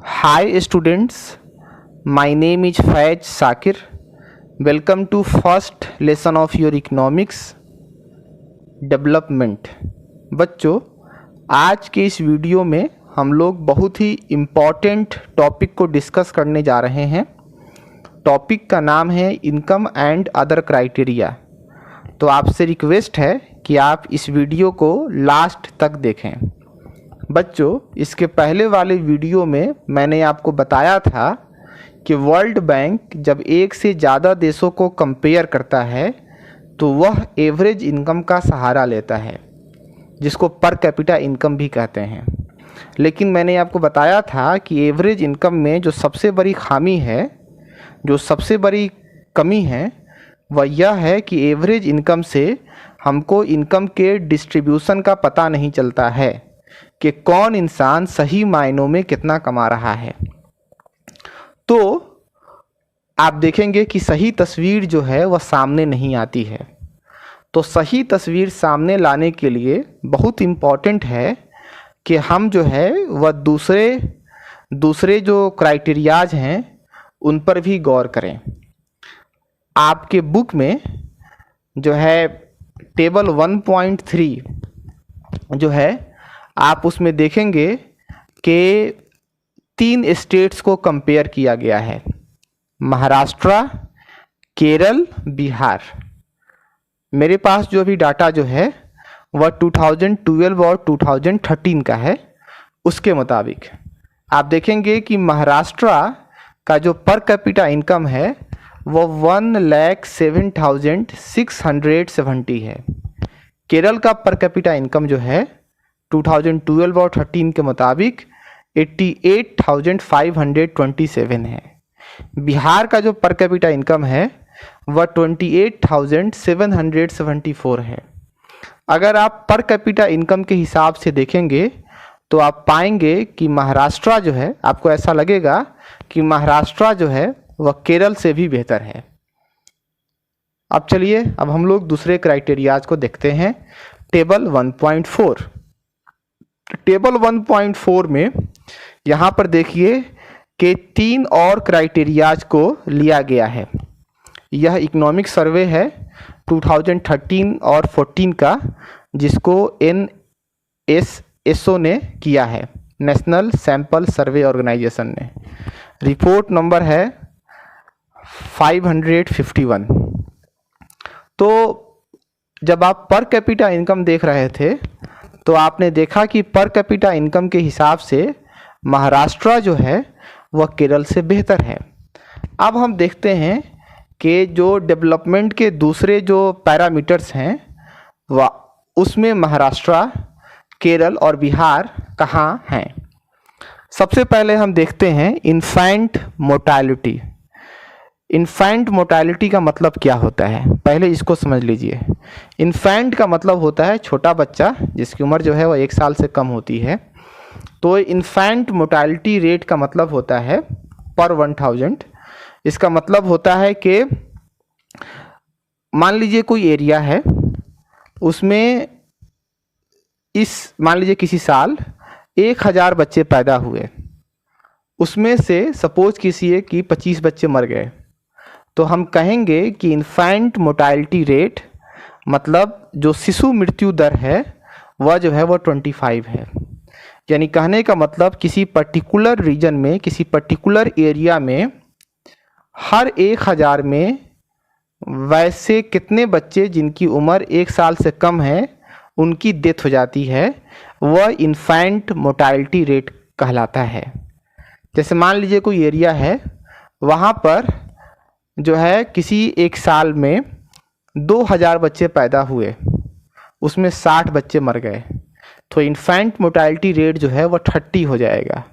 Hi students, my name is Faiz Sakir. Welcome to first lesson of your economics development. बच्चों, आज के इस video में हम लोग बहुत ही इम्पॉर्टेंट टॉपिक को डिस्कस करने जा रहे हैं। टॉपिक का नाम है इनकम एंड अदर क्राइटेरिया। तो आपसे रिक्वेस्ट है कि आप इस वीडियो को लास्ट तक देखें। बच्चों, इसके पहले वाले वीडियो में मैंने आपको बताया था कि वर्ल्ड बैंक जब एक से ज़्यादा देशों को कंपेयर करता है तो वह एवरेज इनकम का सहारा लेता है, जिसको पर कैपिटा इनकम भी कहते हैं। लेकिन मैंने आपको बताया था कि एवरेज इनकम में जो सबसे बड़ी खामी है, जो सबसे बड़ी कमी है, वह यह है कि एवरेज इनकम से हमको इनकम के डिस्ट्रीब्यूशन का पता नहीं चलता है कि कौन इंसान सही मायनों में कितना कमा रहा है। तो आप देखेंगे कि सही तस्वीर जो है वह सामने नहीं आती है। तो सही तस्वीर सामने लाने के लिए बहुत इम्पॉर्टेंट है कि हम जो है वह दूसरे जो क्राइटेरियाज हैं उन पर भी गौर करें। आपके बुक में जो है टेबल 1.3 जो है, आप उसमें देखेंगे कि 3 स्टेट्स को कंपेयर किया गया है, महाराष्ट्र, केरल, बिहार। मेरे पास जो भी डाटा जो है वह 2012 और 2013 का है। उसके मुताबिक आप देखेंगे कि महाराष्ट्र का जो पर कैपिटा इनकम है वह 1,07,670 है। केरल का पर कैपिटा इनकम जो है 2012 और 13 के मुताबिक 88,527 है। बिहार का जो पर कैपिटा इनकम है वह 28,774 है। अगर आप पर कैपिटा इनकम के हिसाब से देखेंगे तो आप पाएंगे कि महाराष्ट्र जो है, आपको ऐसा लगेगा कि महाराष्ट्र जो है वह केरल से भी बेहतर है। अब चलिए, अब हम लोग दूसरे क्राइटेरियाज को देखते हैं। टेबल 1.4। टेबल 1.4 में यहाँ पर देखिए कि 3 और क्राइटेरियाज को लिया गया है। यह इकोनॉमिक सर्वे है 2013 और 14 का, जिसको NSSO ने किया है, नेशनल सैंपल सर्वे ऑर्गेनाइजेशन ने। रिपोर्ट नंबर है 551। तो जब आप पर कैपिटा इनकम देख रहे थे तो आपने देखा कि पर कैपिटा इनकम के हिसाब से महाराष्ट्र जो है वह केरल से बेहतर है। अब हम देखते हैं कि जो डेवलपमेंट के दूसरे जो पैरामीटर्स हैं वह उसमें महाराष्ट्र, केरल और बिहार कहाँ हैं। सबसे पहले हम देखते हैं इन्फेंट मोर्टेलिटी। इन्फेंट मोर्टेलिटी का मतलब क्या होता है, पहले इसको समझ लीजिए। इन्फेंट का मतलब होता है छोटा बच्चा जिसकी उम्र जो है वह 1 साल से कम होती है। तो इन्फेंट मोर्टेलिटी रेट का मतलब होता है पर 1000। इसका मतलब होता है कि मान लीजिए कोई एरिया है, उसमें मान लीजिए किसी साल 1000 बच्चे पैदा हुए, उसमें से सपोज कीजिए कि 25 बच्चे मर गए, तो हम कहेंगे कि इन्फेंट मोर्टेलिटी रेट मतलब जो शिशु मृत्यु दर है वह जो है वह 25 है। यानी कहने का मतलब किसी पर्टिकुलर रीजन में, किसी पर्टिकुलर एरिया में हर 1000 में वैसे कितने बच्चे जिनकी उम्र 1 साल से कम है उनकी डेथ हो जाती है, वह इन्फेंट मोर्टेलिटी रेट कहलाता है। जैसे मान लीजिए कोई एरिया है, वहाँ पर जो है किसी 1 साल में 2000 बच्चे पैदा हुए, उसमें 60 बच्चे मर गए, तो इन्फेंट मोर्टेलिटी रेट जो है वह 30 हो जाएगा।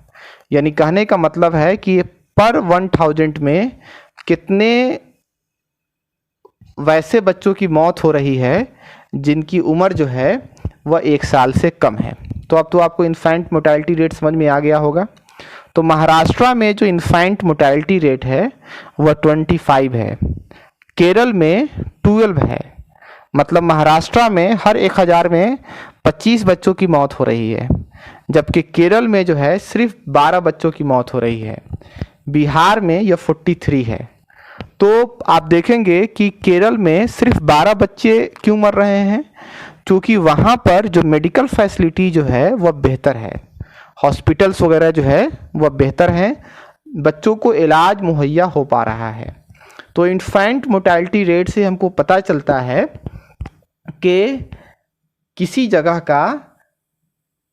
यानी कहने का मतलब है कि पर 1000 में कितने वैसे बच्चों की मौत हो रही है जिनकी उम्र जो है वह 1 साल से कम है। तो अब तो आपको इन्फेंट मोर्टेलिटी रेट समझ में आ गया होगा। तो महाराष्ट्र में जो इन्फेंट मोर्टेलिटी रेट है वह 25 है, केरल में 12 है। मतलब महाराष्ट्र में हर 1000 में 25 बच्चों की मौत हो रही है, जबकि केरल में जो है सिर्फ 12 बच्चों की मौत हो रही है। बिहार में यह 43 है। तो आप देखेंगे कि केरल में सिर्फ 12 बच्चे क्यों मर रहे हैं, क्योंकि वहाँ पर जो मेडिकल फैसिलिटी जो है वह बेहतर है, हॉस्पिटल्स वगैरह जो है वह बेहतर हैं, बच्चों को इलाज मुहैया हो पा रहा है। तो इन्फेंट मोर्टेलिटी रेट से हमको पता चलता है कि किसी जगह का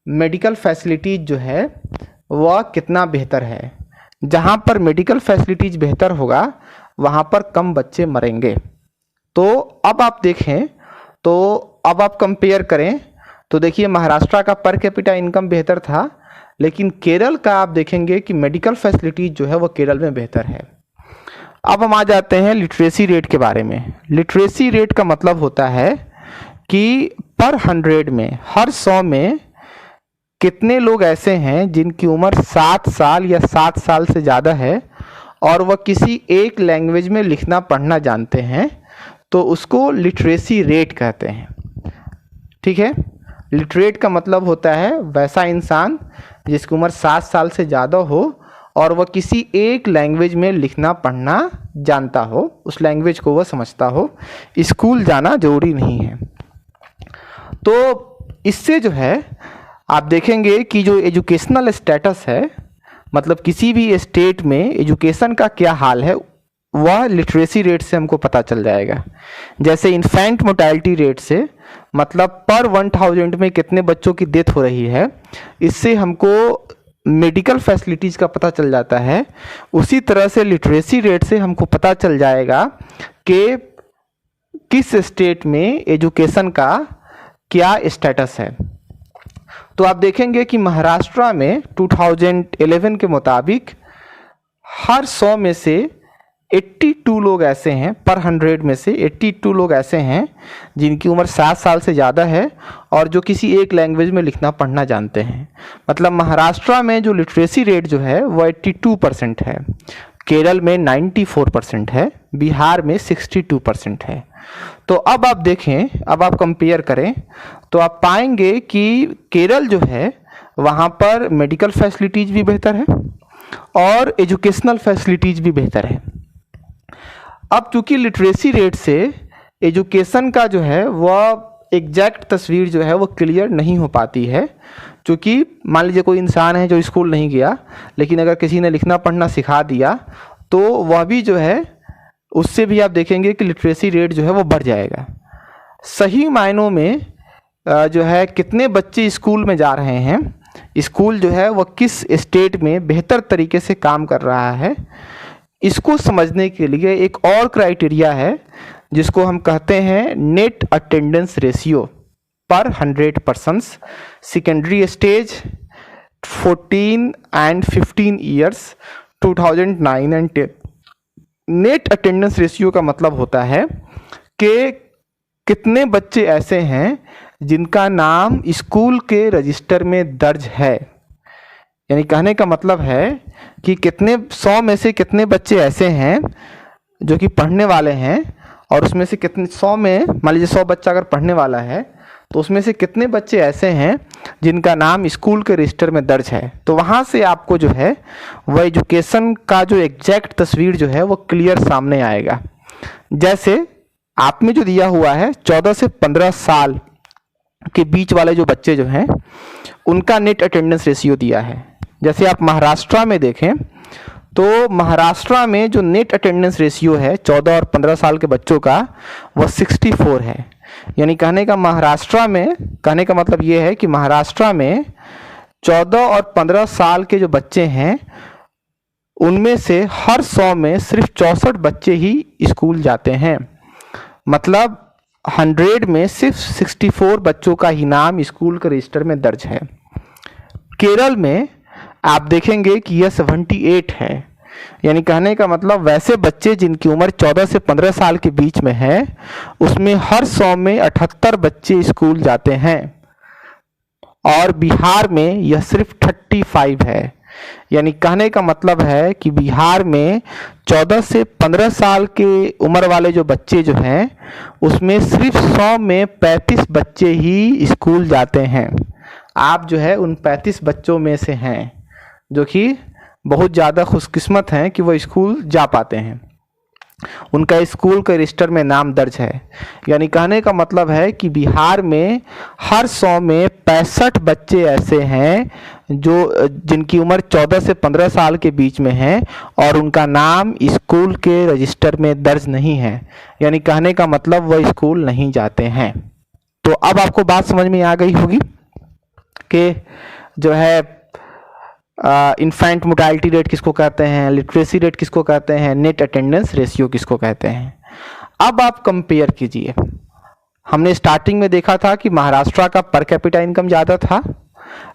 मेडिकल फैसिलिटीज जो है वह कितना बेहतर है। जहाँ पर मेडिकल फैसिलिटीज बेहतर होगा वहाँ पर कम बच्चे मरेंगे। तो अब आप देखें, तो अब आप कंपेयर करें तो देखिए महाराष्ट्र का पर कैपिटा इनकम बेहतर था, लेकिन केरल का आप देखेंगे कि मेडिकल फैसिलिटीज जो है वो केरल में बेहतर है। अब हम आ जाते हैं लिटरेसी रेट के बारे में। लिटरेसी रेट का मतलब होता है कि पर 100 में, हर 100 में कितने लोग ऐसे हैं जिनकी उम्र 7 साल या 7 साल से ज़्यादा है और वह किसी एक लैंग्वेज में लिखना पढ़ना जानते हैं, तो उसको लिटरेसी रेट कहते हैं। ठीक है, लिटरेट का मतलब होता है वैसा इंसान जिसकी उम्र 7 साल से ज़्यादा हो और वह किसी एक लैंग्वेज में लिखना पढ़ना जानता हो, उस लैंग्वेज को वह समझता हो, स्कूल जाना जरूरी नहीं है। तो इससे जो है आप देखेंगे कि जो एजुकेशनल स्टेटस है, मतलब किसी भी स्टेट में एजुकेशन का क्या हाल है, वह लिटरेसी रेट से हमको पता चल जाएगा। जैसे इन्फेंट मोर्टेलिटी रेट से, मतलब पर 1000 में कितने बच्चों की डेथ हो रही है, इससे हमको मेडिकल फैसिलिटीज़ का पता चल जाता है। उसी तरह से लिटरेसी रेट से हमको पता चल जाएगा कि किस स्टेट में एजुकेशन का क्या स्टेटस है। तो आप देखेंगे कि महाराष्ट्र में 2011 के मुताबिक हर 100 में से 82 लोग ऐसे हैं, पर 100 में से 82 लोग ऐसे हैं जिनकी उम्र 7 साल से ज़्यादा है और जो किसी एक लैंग्वेज में लिखना पढ़ना जानते हैं। मतलब महाराष्ट्र में जो लिटरेसी रेट जो है वो 82% है, केरल में 94% है, बिहार में 62% है। तो अब आप देखें, अब आप कंपेयर करें तो आप पाएंगे कि केरल जो है वहाँ पर मेडिकल फैसिलिटीज़ भी बेहतर है और एजुकेशनल फैसिलिटीज़ भी बेहतर है। अब चूँकि लिटरेसी रेट से एजुकेशन का जो है वह एग्जैक्ट तस्वीर जो है वो क्लियर नहीं हो पाती है, क्योंकि मान लीजिए कोई इंसान है जो स्कूल नहीं गया, लेकिन अगर किसी ने लिखना पढ़ना सिखा दिया तो वह भी जो है उससे भी आप देखेंगे कि लिटरेसी रेट जो है वो बढ़ जाएगा। सही मायनों में जो है कितने बच्चे स्कूल में जा रहे हैं, स्कूल जो है वह किस स्टेट में बेहतर तरीके से काम कर रहा है, इसको समझने के लिए एक और क्राइटेरिया है जिसको हम कहते हैं नेट अटेंडेंस रेशियो पर 100 persons, secondary stage 14 and 15 years 2009 and 10। Net attendance ratio का मतलब होता है कि कितने बच्चे ऐसे हैं जिनका नाम स्कूल के रजिस्टर में दर्ज है। यानी कहने का मतलब है कि कितने 100 में से कितने बच्चे ऐसे हैं जो कि पढ़ने वाले हैं, और उसमें से कितने 100 में, मान लीजिए 100 बच्चा अगर पढ़ने वाला है तो उसमें से कितने बच्चे ऐसे हैं जिनका नाम स्कूल के रजिस्टर में दर्ज है। तो वहाँ से आपको जो है वह एजुकेशन का जो एग्जैक्ट तस्वीर जो है वो क्लियर सामने आएगा। जैसे आप में जो दिया हुआ है 14 से 15 साल के बीच वाले जो बच्चे जो हैं उनका नेट अटेंडेंस रेशियो दिया है। जैसे आप महाराष्ट्र में देखें तो महाराष्ट्र में जो नेट अटेंडेंस रेशियो है 14 और 15 साल के बच्चों का वह 64 है। यानी कहने का मतलब ये है कि महाराष्ट्र में 14 और 15 साल के जो बच्चे हैं उनमें से हर 100 में सिर्फ 64 बच्चे ही स्कूल जाते हैं। मतलब 100 में सिर्फ 64 बच्चों का ही नाम स्कूल के रजिस्टर में दर्ज है। केरल में आप देखेंगे कि यह 78 है। यानी कहने का मतलब वैसे बच्चे जिनकी उम्र 14 से 15 साल के बीच में है उसमें हर 100 में 78 बच्चे स्कूल जाते हैं, और बिहार में यह सिर्फ 35 है। यानी कहने का मतलब है कि बिहार में 14 से 15 साल के उम्र वाले जो बच्चे जो हैं उसमें सिर्फ 100 में 35 बच्चे ही स्कूल जाते हैं। आप जो है उन 35 बच्चों में से हैं जो कि बहुत ज़्यादा खुशकिस्मत हैं कि वो स्कूल जा पाते हैं, उनका स्कूल के रजिस्टर में नाम दर्ज है। यानी कहने का मतलब है कि बिहार में हर 100 में 65 बच्चे ऐसे हैं जो जिनकी उम्र 14 से 15 साल के बीच में है और उनका नाम स्कूल के रजिस्टर में दर्ज नहीं है। यानी कहने का मतलब वह स्कूल नहीं जाते हैं। तो अब आपको बात समझ में आ गई होगी कि जो है इन्फेंट मोर्टेलिटी रेट किसको कहते हैं, लिटरेसी रेट किसको कहते हैं, नेट अटेंडेंस रेशियो किसको कहते हैं। अब आप कंपेयर कीजिए। हमने स्टार्टिंग में देखा था कि महाराष्ट्र का पर कैपिटा इनकम ज़्यादा था,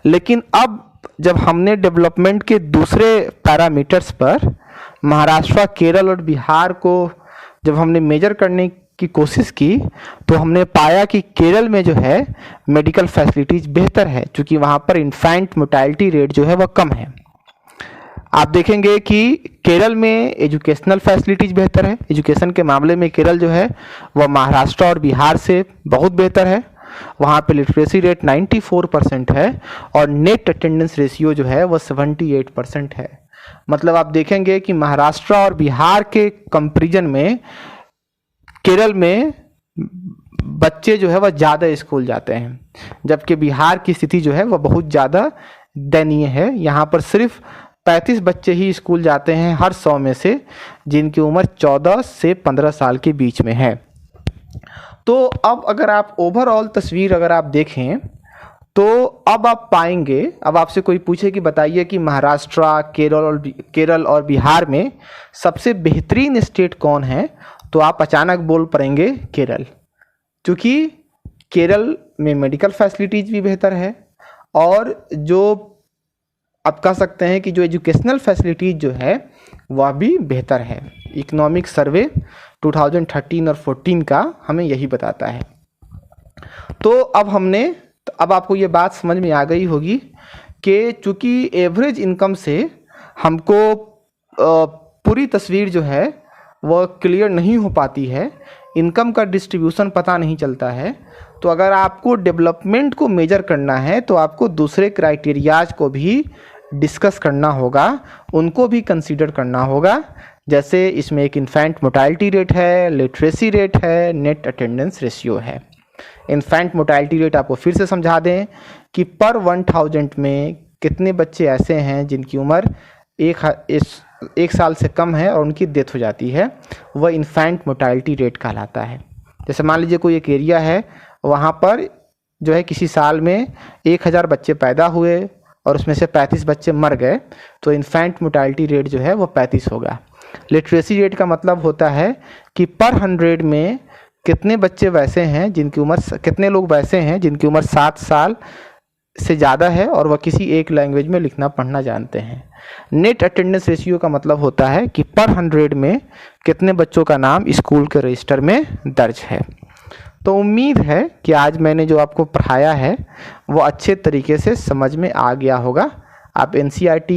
लेकिन अब जब हमने डेवलपमेंट के दूसरे पैरामीटर्स पर महाराष्ट्र, केरल और बिहार को जब हमने मेजर करने की कोशिश की तो हमने पाया कि केरल में जो है मेडिकल फैसिलिटीज़ बेहतर है, क्योंकि वहाँ पर इन्फेंट मोर्टेलिटी रेट जो है वह कम है। आप देखेंगे कि केरल में एजुकेशनल फैसिलिटीज़ बेहतर है। एजुकेशन के मामले में केरल जो है वह महाराष्ट्र और बिहार से बहुत बेहतर है। वहाँ पे लिटरेसी रेट 94% है और नेट अटेंडेंस रेशियो जो है वह 78% है। मतलब आप देखेंगे कि महाराष्ट्र और बिहार के कंपैरिजन में केरल में बच्चे जो है वह ज़्यादा स्कूल जाते हैं, जबकि बिहार की स्थिति जो है वह बहुत ज़्यादा दयनीय है। यहाँ पर सिर्फ 35 बच्चे ही स्कूल जाते हैं हर 100 में से, जिनकी उम्र 14 से 15 साल के बीच में है। तो अब अगर आप ओवरऑल तस्वीर अगर आप देखें तो अब आप पाएंगे, अब आपसे कोई पूछे कि बताइए कि महाराष्ट्र, केरल और बिहार में सबसे बेहतरीन स्टेट कौन है, तो आप अचानक बोल पड़ेंगे केरल, क्योंकि केरल में मेडिकल फैसिलिटीज़ भी बेहतर है और जो आप कह सकते हैं कि जो एजुकेशनल फैसिलिटीज़ जो है वह भी बेहतर है। इकोनॉमिक सर्वे 2013 और 14 का हमें यही बताता है। तो अब आपको ये बात समझ में आ गई होगी कि चूँकि एवरेज इनकम से हमको पूरी तस्वीर जो है वह क्लियर नहीं हो पाती है, इनकम का डिस्ट्रीब्यूशन पता नहीं चलता है। तो अगर आपको डेवलपमेंट को मेजर करना है तो आपको दूसरे क्राइटेरियाज को भी डिस्कस करना होगा, उनको भी कंसीडर करना होगा। जैसे इसमें एक इन्फेंट मोर्टेलिटी रेट है, लिटरेसी रेट है, नेट अटेंडेंस रेशियो है। इन्फेंट मोर्टेलिटी रेट आपको फिर से समझा दें कि पर 1000 में कितने बच्चे ऐसे हैं जिनकी उम्र एक साल से कम है और उनकी डेथ हो जाती है, वह इन्फेंट मोर्टेलिटी रेट कहलाता है। जैसे मान लीजिए कोई एक एरिया है, वहाँ पर जो है किसी साल में 1000 बच्चे पैदा हुए और उसमें से 35 बच्चे मर गए, तो इन्फेंट मोर्टेलिटी रेट जो है वो 35 होगा। लिटरेसी रेट का मतलब होता है कि पर 100 में कितने बच्चे वैसे हैं जिनकी उम्र, कितने लोग वैसे हैं जिनकी उम्र 7 साल से ज़्यादा है और वह किसी एक लैंग्वेज में लिखना पढ़ना जानते हैं। नेट अटेंडेंस रेशियो का मतलब होता है कि पर 100 में कितने बच्चों का नाम स्कूल के रजिस्टर में दर्ज है। तो उम्मीद है कि आज मैंने जो आपको पढ़ाया है वो अच्छे तरीके से समझ में आ गया होगा। आप NCERT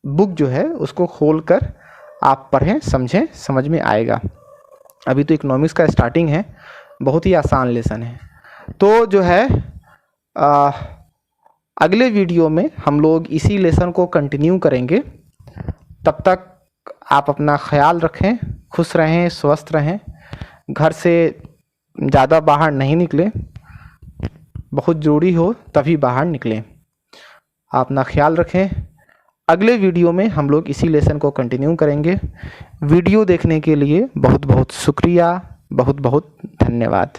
बुक जो है उसको खोलकर आप पढ़ें, समझें, समझ में आएगा। अभी तो इकोनॉमिक्स का स्टार्टिंग है, बहुत ही आसान लेसन है। तो जो है अगले वीडियो में हम लोग इसी लेसन को कंटिन्यू करेंगे। तब तक आप अपना ख्याल रखें, खुश रहें, स्वस्थ रहें, घर से ज़्यादा बाहर नहीं निकलें, बहुत ज़रूरी हो तभी बाहर निकलें। आप अपना ख्याल रखें। अगले वीडियो में हम लोग इसी लेसन को कंटिन्यू करेंगे। वीडियो देखने के लिए बहुत बहुत शुक्रिया, बहुत बहुत धन्यवाद।